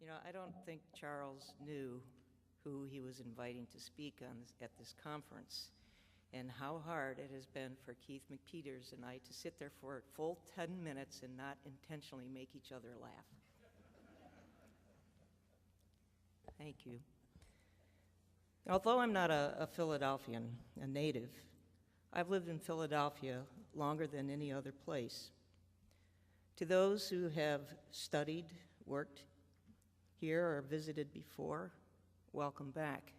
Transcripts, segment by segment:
You know, I don't think Charles knew who he was inviting to speak at this conference, and how hard it has been for Keith McPeters and I to sit there for a full 10 minutes and not intentionally make each other laugh. Thank you. Although I'm not a Philadelphian, a native, I've lived in Philadelphia longer than any other place. To those who have studied, worked here, or visited before, welcome back.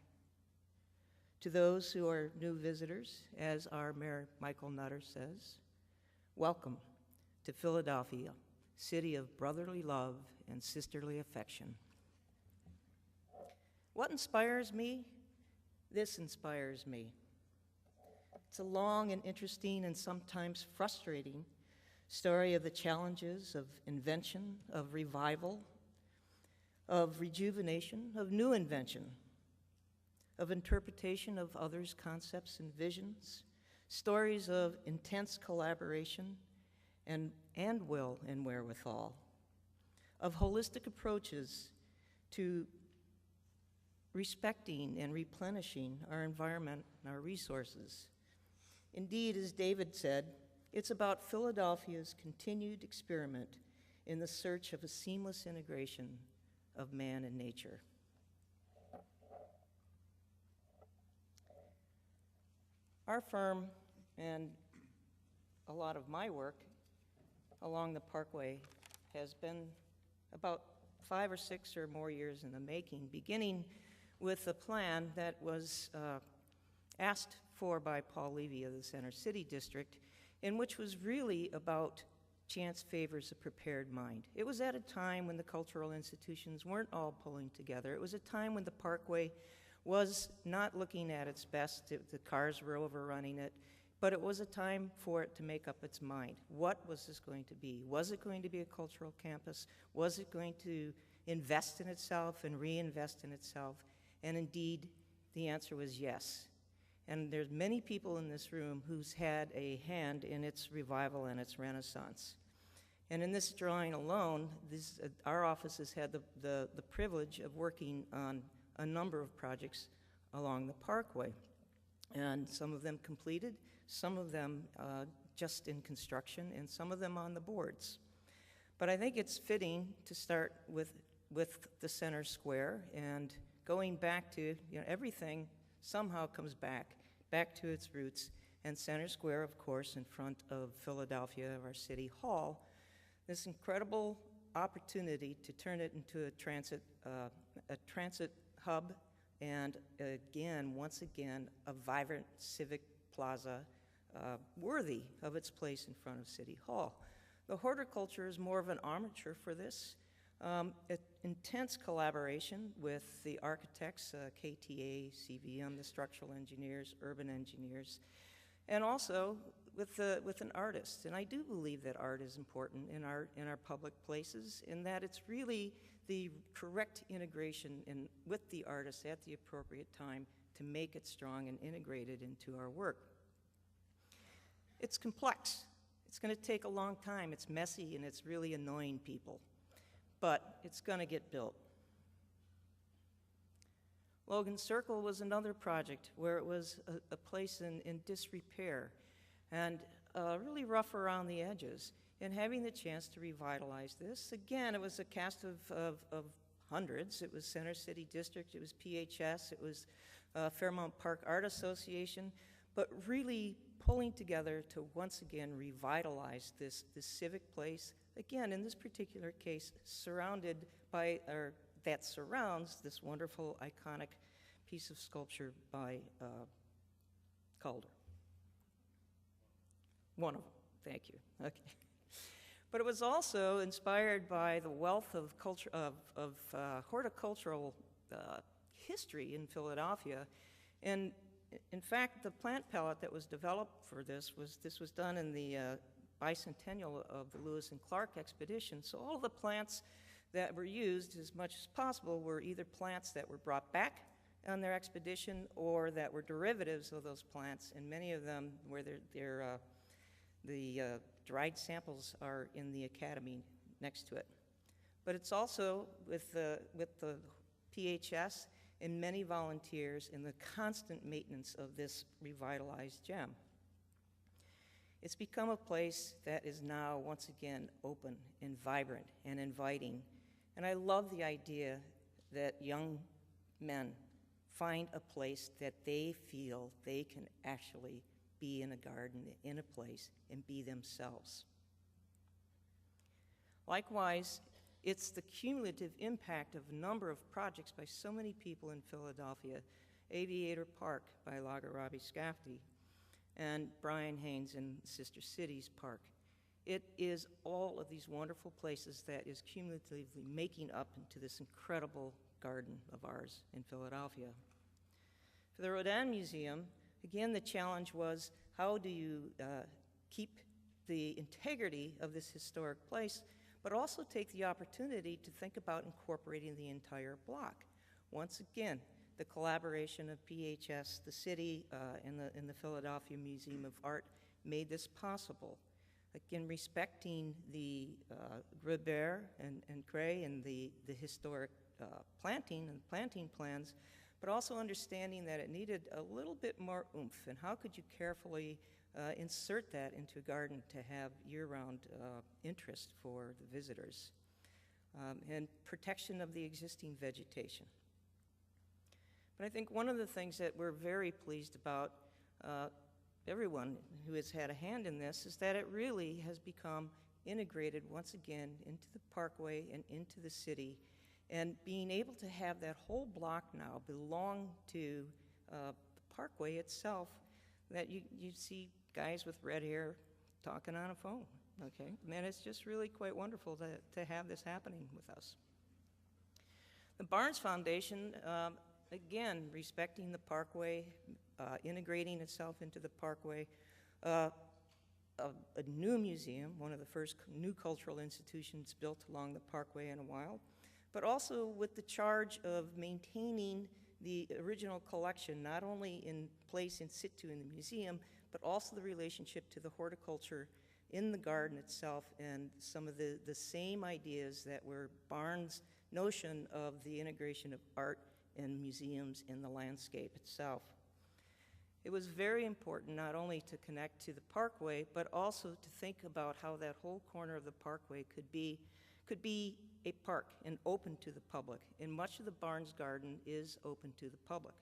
To those who are new visitors, as our Mayor Michael Nutter says, welcome to Philadelphia, city of brotherly love and sisterly affection. What inspires me? This inspires me. It's a long and interesting and sometimes frustrating story of the challenges of invention, of revival, of rejuvenation, of new invention, of interpretation of others' concepts and visions, stories of intense collaboration and will and wherewithal, of holistic approaches to respecting and replenishing our environment and our resources. Indeed, as David said, it's about Philadelphia's continued experiment in the search of a seamless integration of man and nature. Our firm and a lot of my work along the Parkway has been about 5 or 6 or more years in the making, beginning with a plan that was asked for by Paul Levy of the Center City District, and which was really about chance favors a prepared mind. It was at a time when the cultural institutions weren't all pulling together. It was a time when the Parkway was not looking at its best. The cars were overrunning it, but it was a time for it to make up its mind. What was this going to be? Was it going to be a cultural campus? Was it going to invest in itself and reinvest in itself? And indeed, the answer was yes. And there's many people in this room who's had a hand in its revival and its renaissance. And in this drawing alone, our office has had the privilege of working on a number of projects along the Parkway. And some of them completed, some of them just in construction, and some of them on the boards. But I think it's fitting to start with the center square, and going back to, everything somehow comes back to its roots. And Center Square, of course, in front of Philadelphia, our city hall, this incredible opportunity to turn it into a transit hub, and once again, a vibrant civic plaza worthy of its place in front of City Hall. The Horticulture is more of an armature for this. Intense collaboration with the architects, KTA, CVM, the structural engineers, urban engineers, and also with an artist. And I do believe that art is important in our public places, in that it's really the correct integration with the artist at the appropriate time to make it strong and integrated into our work. It's complex. It's going to take a long time. It's messy, and it's really annoying people. But it's going to get built. Logan Circle was another project where it was a place in disrepair and really rough around the edges. And having the chance to revitalize this, again, it was a cast of hundreds. It was Center City District, it was PHS, it was Fairmount Park Art Association, but really pulling together to once again revitalize this civic place. Again, in this particular case, surrounded by, or that surrounds this wonderful, iconic piece of sculpture by Calder. One of them, thank you, okay. But it was also inspired by the wealth of culture, of horticultural history in Philadelphia. And in fact, the plant palette that was developed for this was done in the bicentennial of the Lewis and Clark expedition. So all of the plants that were used as much as possible were either plants that were brought back on their expedition or that were derivatives of those plants, and many of them where the dried samples are in the academy next to it. but it's also with the PHS and many volunteers in the constant maintenance of this revitalized gem. It's become a place that is now once again open and vibrant and inviting. And I love the idea that young men find a place that they feel they can actually be in a garden, in a place, and be themselves. Likewise, it's the cumulative impact of a number of projects by so many people in Philadelphia. Aviator Park by Lagarabi Scafti, and Brian Haynes in Sister Cities Park. It is all of these wonderful places that is cumulatively making up into this incredible garden of ours in Philadelphia. For the Rodin Museum, again, the challenge was how do you keep the integrity of this historic place, but also take the opportunity to think about incorporating the entire block. Once again, the collaboration of PHS, the city, and the Philadelphia Museum of Art made this possible. Again, respecting the Gribert and Cray and the historic planting and planting plans, but also understanding that it needed a little bit more oomph, and how could you carefully insert that into a garden to have year-round interest for the visitors, and protection of the existing vegetation. But I think one of the things that we're very pleased about, everyone who has had a hand in this, is that it really has become integrated once again into the parkway and into the city, and being able to have that whole block now belong to the parkway itself, that you see guys with red hair talking on a phone, okay? And it's just really quite wonderful to have this happening with us. The Barnes Foundation, again, respecting the parkway, integrating itself into the parkway, a new museum, one of the first new cultural institutions built along the parkway in a while, but also with the charge of maintaining the original collection, not only in place in situ in the museum, but also the relationship to the horticulture in the garden itself, and some of the same ideas that were Barnes' notion of the integration of art and museums in the landscape itself. It was very important not only to connect to the parkway, but also to think about how that whole corner of the parkway could be a park and open to the public. And much of the Barnes Garden is open to the public.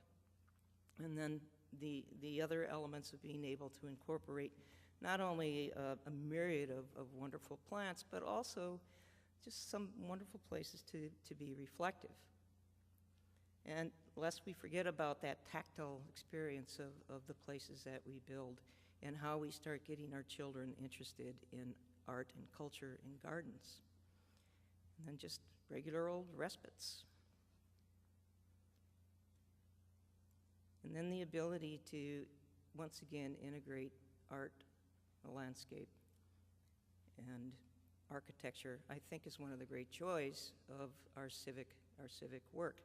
And then the other elements of being able to incorporate not only a myriad of wonderful plants, but also just some wonderful places to be reflective. And lest we forget about that tactile experience of the places that we build, and how we start getting our children interested in art and culture and gardens. And then just regular old respites. And then the ability to, once again, integrate art, the landscape, and architecture, I think is one of the great joys of our civic work.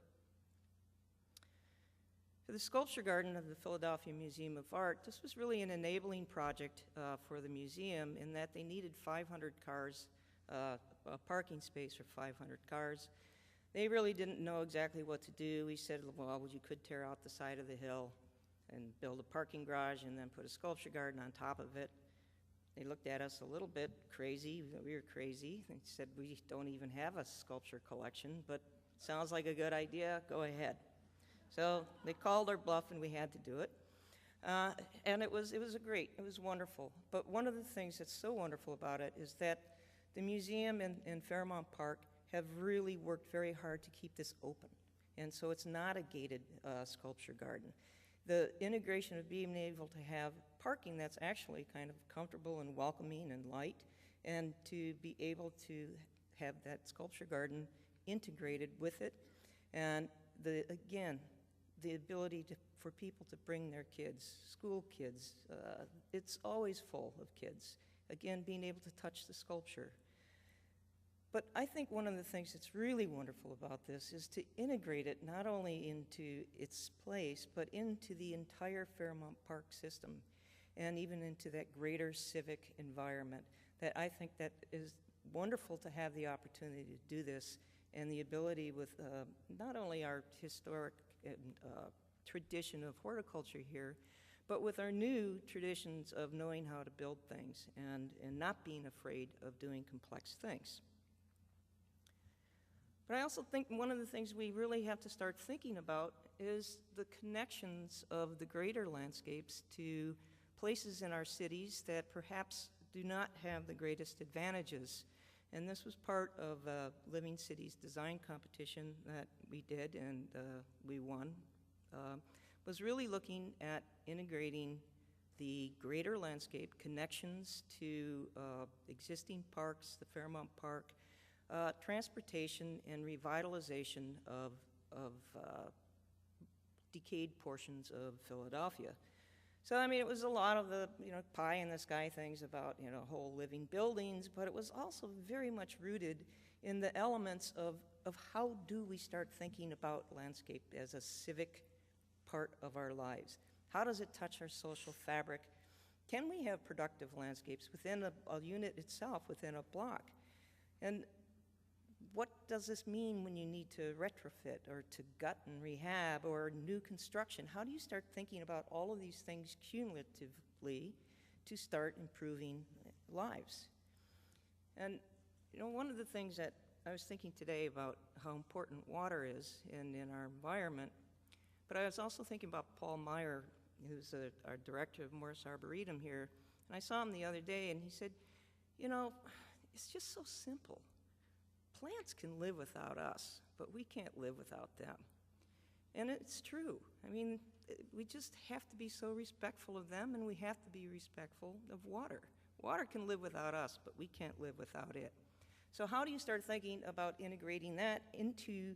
For the sculpture garden of the Philadelphia Museum of Art, this was really an enabling project for the museum, in that they needed 500 cars, a parking space for 500 cars. They really didn't know exactly what to do. We said, well, you could tear out the side of the hill and build a parking garage and then put a sculpture garden on top of it. They looked at us a little bit crazy. We were crazy. They said, we don't even have a sculpture collection, but sounds like a good idea, go ahead. So they called our bluff, and we had to do it. And it was wonderful. But one of the things that's so wonderful about it is that the museum and Fairmount Park have really worked very hard to keep this open. And so it's not a gated sculpture garden. The integration of being able to have parking that's actually kind of comfortable and welcoming and light, and to be able to have that sculpture garden integrated with it. And again, the ability for people to bring their kids, school kids, it's always full of kids. Again, being able to touch the sculpture. But I think one of the things that's really wonderful about this is to integrate it not only into its place, but into the entire Fairmount Park system, and even into that greater civic environment, that I think that is wonderful to have the opportunity to do this and the ability with not only our historic tradition of horticulture here, but with our new traditions of knowing how to build things and not being afraid of doing complex things. But I also think one of the things we really have to start thinking about is the connections of the greater landscapes to places in our cities that perhaps do not have the greatest advantages. And this was part of a Living Cities design competition that we did and we won, was really looking at integrating the greater landscape connections to existing parks, the Fairmount Park, transportation and revitalization of decayed portions of Philadelphia. So, I mean, it was a lot of the, pie in the sky things about, whole living buildings, but it was also very much rooted in the elements of how do we start thinking about landscape as a civic part of our lives? How does it touch our social fabric? Can we have productive landscapes within a unit itself, within a block? And what does this mean when you need to retrofit or to gut and rehab or new construction? How do you start thinking about all of these things cumulatively to start improving lives? And one of the things that I was thinking today about how important water is in our environment, but I was also thinking about Paul Meyer, who's our director of Morris Arboretum here, and I saw him the other day and he said, it's just so simple. Plants can live without us, but we can't live without them. And it's true. I mean, we just have to be so respectful of them, and we have to be respectful of water. Water can live without us, but we can't live without it. So how do you start thinking about integrating that into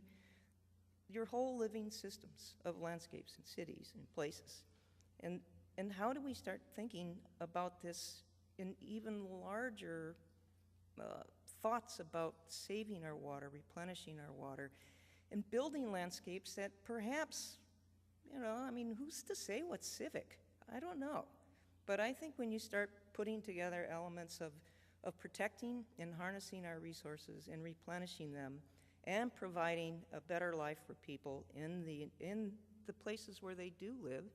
your whole living systems of landscapes and cities and places? And how do we start thinking about this in even larger thoughts about saving our water, replenishing our water, and building landscapes that perhaps, who's to say what's civic? I don't know. But I think when you start putting together elements of protecting and harnessing our resources and replenishing them and providing a better life for people in the places where they do live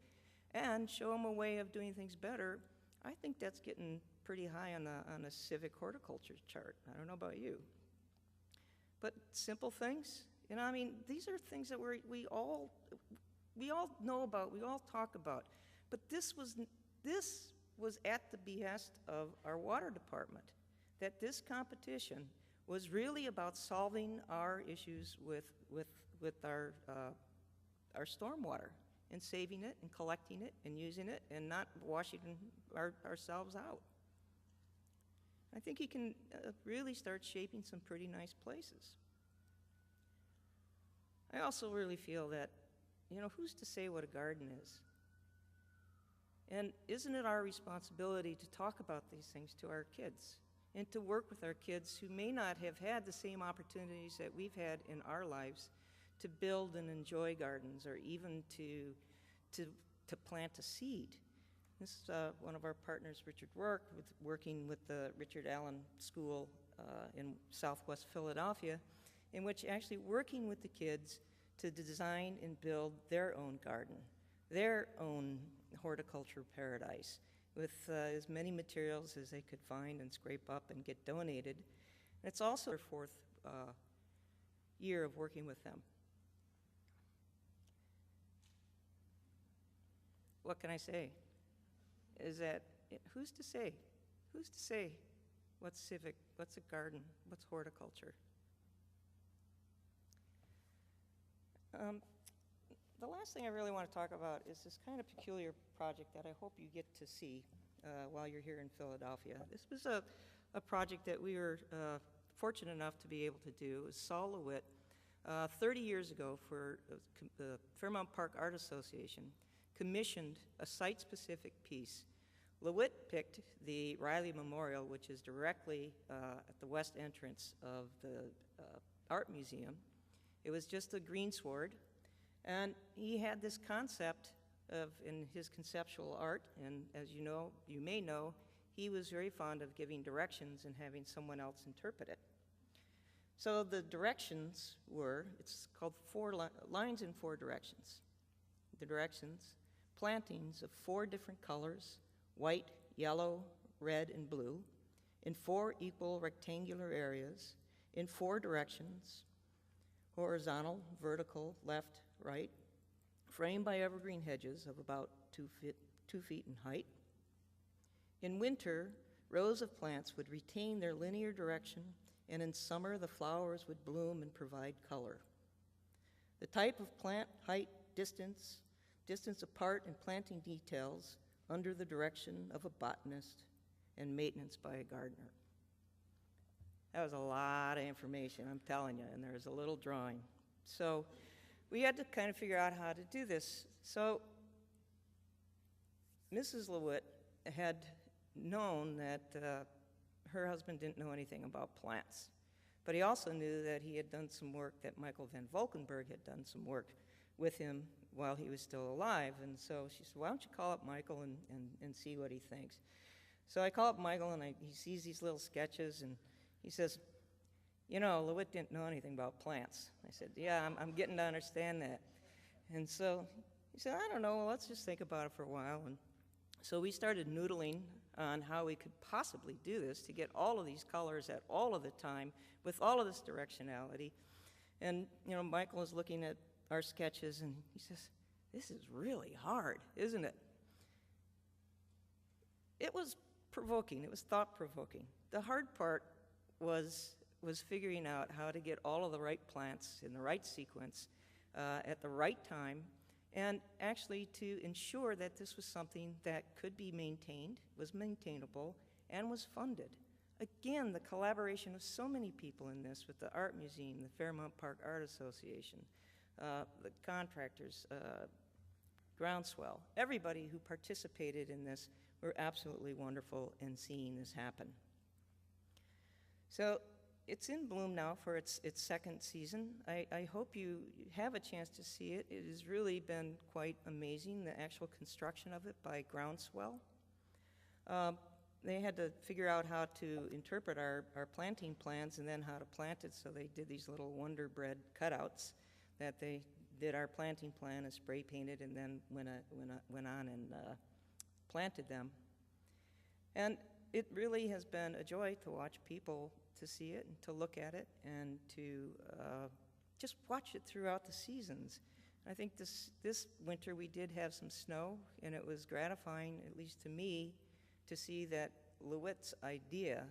and show them a way of doing things better, I think that's getting pretty high on the civic horticulture chart. I don't know about you. But simple things, these are things that we all know about, we all talk about. But this was at the behest of our water department, that this competition was really about solving our issues with our stormwater and saving it and collecting it and using it and not washing ourselves out. I think you can really start shaping some pretty nice places. I also really feel that, who's to say what a garden is? And isn't it our responsibility to talk about these things to our kids and to work with our kids who may not have had the same opportunities that we've had in our lives to build and enjoy gardens or even to plant a seed? This is one of our partners, Richard Rourke, working with the Richard Allen School in Southwest Philadelphia, in which actually working with the kids to design and build their own garden, their own horticulture paradise, with as many materials as they could find and scrape up and get donated. And it's also their fourth year of working with them. What can I say? Is that, who's to say? Who's to say what's civic, what's a garden, what's horticulture? The last thing I really want to talk about is this kind of peculiar project that I hope you get to see while you're here in Philadelphia. This was a project that we were fortunate enough to be able to do. It was Saul LeWitt 30 years ago for the Fairmount Park Art Association commissioned a site-specific piece. LeWitt picked the Riley Memorial, which is directly at the west entrance of the Art Museum. It was just a greensward, and he had this concept in his conceptual art, and as you may know, he was very fond of giving directions and having someone else interpret it. So the directions were, it's called lines in 4 directions. The directions, plantings of 4 different colors, white, yellow, red, and blue, in 4 equal rectangular areas, in 4 directions, horizontal, vertical, left, right, framed by evergreen hedges of about 2 feet in height. In winter, rows of plants would retain their linear direction, and in summer, the flowers would bloom and provide color. The type of plant, height, distance apart, and planting details under the direction of a botanist, and maintenance by a gardener. That was a lot of information, I'm telling you, and there was a little drawing. So we had to kind of figure out how to do this. So Mrs. LeWitt had known that her husband didn't know anything about plants, but he also knew that he had done some work, that Michael van Valkenburg had done some work with him while he was still alive. And so she said, why don't you call up Michael and see what he thinks? So I call up Michael, and he sees these little sketches, and he says, you know, LeWitt didn't know anything about plants. I said, yeah, I'm getting to understand that. And so he said, I don't know, well, let's just think about it for a while. And so we started noodling on how we could possibly do this to get all of these colors at all of the time with all of this directionality. And, you know, Michael is looking at our sketches, and he says, this is really hard, isn't it? It was provoking. It was thought-provoking. The hard part was figuring out how to get all of the right plants in the right sequence at the right time, and actually to ensure that this was something that could be maintained, was maintainable, and was funded. Again, the collaboration of so many people in this, with the Art Museum, the Fairmount Park Art Association, the contractors, Groundswell, everybody who participated in this were absolutely wonderful in seeing this happen. So it's in bloom now for its second season. I hope you have a chance to see it. It has really been quite amazing, the actual construction of it by Groundswell. They had to figure out how to interpret our planting plans and then how to plant it, so they did these little Wonder Bread cutouts that they did our planting plan and spray painted, and then went on and planted them. And it really has been a joy to watch people, to see it and to look at it and to just watch it throughout the seasons. I think this winter we did have some snow, and it was gratifying, at least to me, to see that LeWitt's idea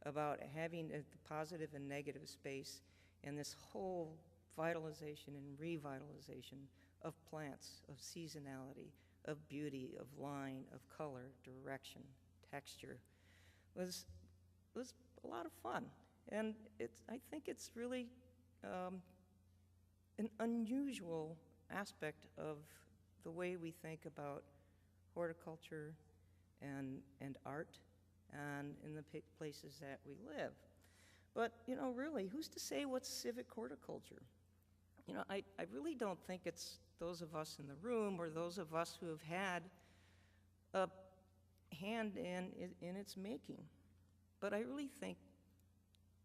about having a positive and negative space and this whole vitalization and revitalization of plants, of seasonality, of beauty, of line, of color, direction, texture, was a lot of fun. And I think it's really an unusual aspect of the way we think about horticulture and art and in the places that we live. But, you know, really, who's to say what's civic horticulture? You know, I really don't think it's those of us in the room or those of us who have had a hand in its making. But I really think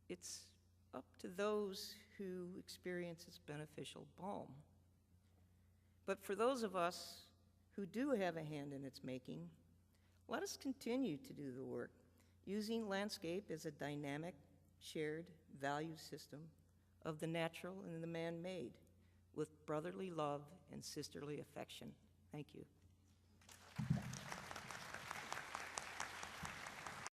it's up to those who experience its beneficial balm. But for those of us who do have a hand in its making, let us continue to do the work, using landscape as a dynamic, shared value system of the natural and the man-made, with brotherly love and sisterly affection. Thank you.